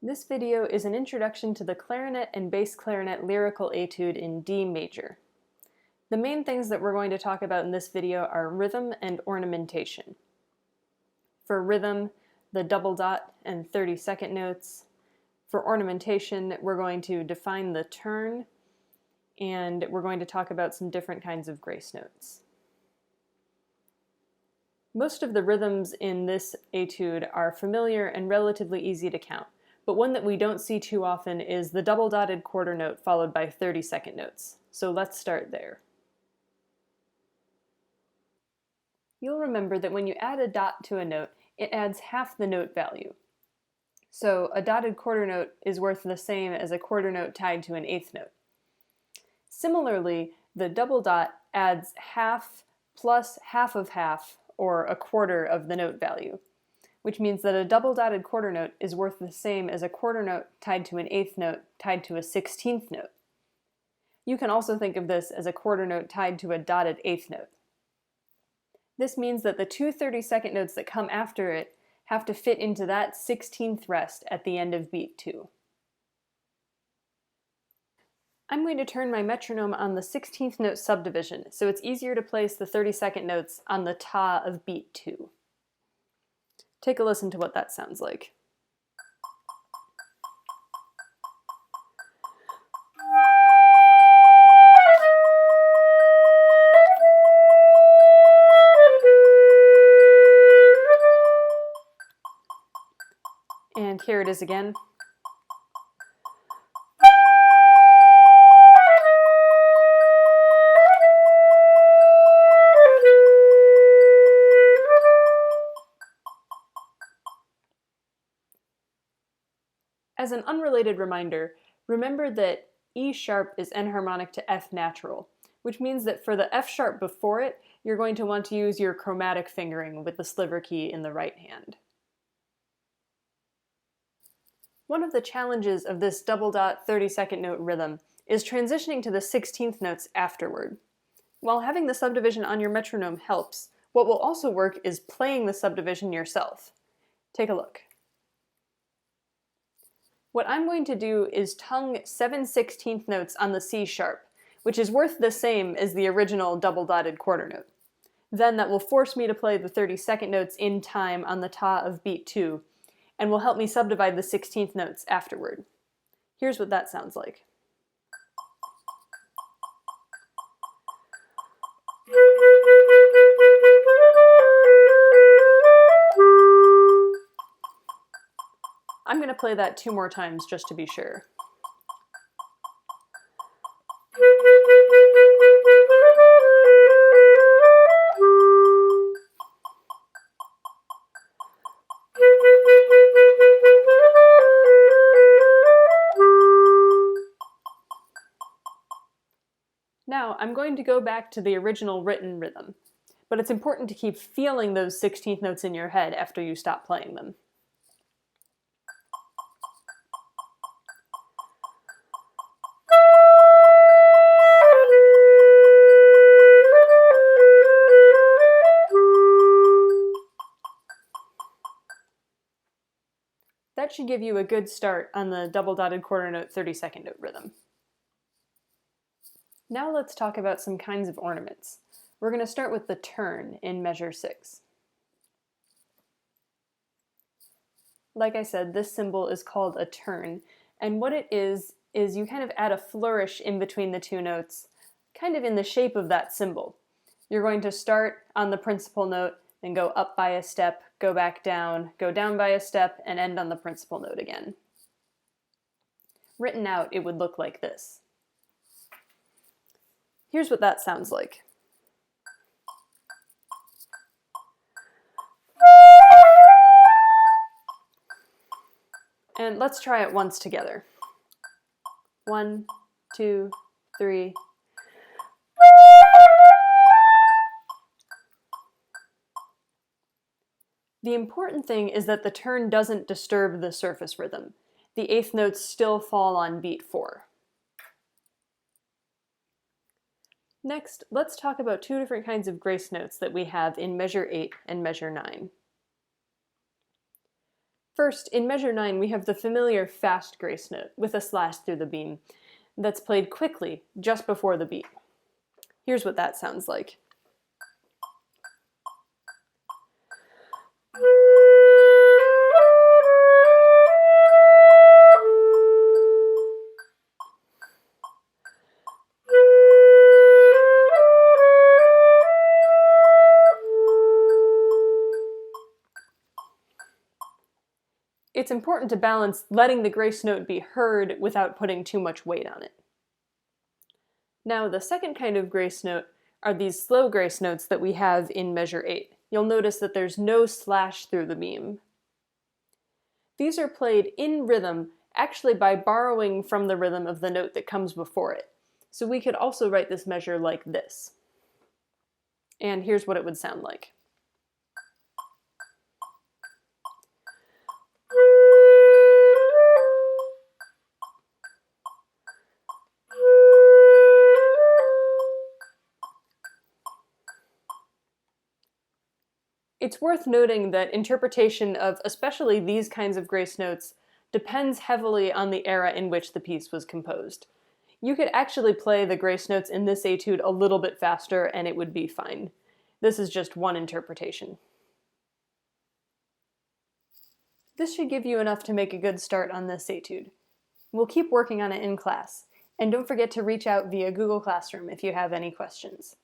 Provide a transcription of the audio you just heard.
This video is an introduction to the clarinet and bass clarinet lyrical etude in D major. The main things that we're going to talk about in this video are rhythm and ornamentation. For rhythm, the double dot and 30-second notes. For ornamentation, we're going to define the turn, and we're going to talk about some different kinds of grace notes. Most of the rhythms in this etude are familiar and relatively easy to count, but one that we don't see too often is the double dotted quarter note followed by 30-second notes. So let's start there. You'll remember that when you add a dot to a note, it adds half the note value. So a dotted quarter note is worth the same as a quarter note tied to an eighth note. Similarly, the double dot adds half plus half of half, or a quarter of the note value, which means that a double dotted quarter note is worth the same as a quarter note tied to an eighth note tied to a 16th note. You can also think of this as a quarter note tied to a dotted eighth note. This means that the two 30-second notes that come after it have to fit into that 16th rest at the end of beat 2. I'm going to turn my metronome on the 16th note subdivision, so it's easier to place the 30-second notes on the ta of beat 2. Take a listen to what that sounds like. And here it is again. As an unrelated reminder, remember that E sharp is enharmonic to F natural, which means that for the F sharp before it, you're going to want to use your chromatic fingering with the sliver key in the right hand. One of the challenges of this double dot 30-second note rhythm is transitioning to the 16th notes afterward. While having the subdivision on your metronome helps, what will also work is playing the subdivision yourself. Take a look. What I'm going to do is tongue 7/16 notes on the C sharp, which is worth the same as the original double dotted quarter note. Then that will force me to play the 30-second notes in time on the ta of beat 2, and will help me subdivide the 16th notes afterward. Here's what that sounds like. I'm going to play that 2 more times just to be sure. Now, I'm going to go back to the original written rhythm, but it's important to keep feeling those 16th notes in your head after you stop playing them. That should give you a good start on the double dotted quarter note 30-second note rhythm. Now let's talk about some kinds of ornaments. We're going to start with the turn in measure 6. Like I said, this symbol is called a turn, and what it is you kind of add a flourish in between the two notes, kind of in the shape of that symbol. You're going to start on the principal note, then go up by a step, go back down, go down by a step, and end on the principal note again. Written out, it would look like this. Here's what that sounds like. And let's try it once together. 1, 2, 3. The important thing is that the turn doesn't disturb the surface rhythm. The eighth notes still fall on beat 4. Next, let's talk about 2 different kinds of grace notes that we have in measure 8 and measure 9. First, in measure 9, we have the familiar fast grace note with a slash through the beam that's played quickly just before the beat. Here's what that sounds like. It's important to balance letting the grace note be heard without putting too much weight on it. Now, the second kind of grace note are these slow grace notes that we have in measure 8. You'll notice that there's no slash through the beam. These are played in rhythm, actually by borrowing from the rhythm of the note that comes before it. So we could also write this measure like this. And here's what it would sound like. It's worth noting that interpretation of especially these kinds of grace notes depends heavily on the era in which the piece was composed. You could actually play the grace notes in this etude a little bit faster and it would be fine. This is just one interpretation. This should give you enough to make a good start on this etude. We'll keep working on it in class, and don't forget to reach out via Google Classroom if you have any questions.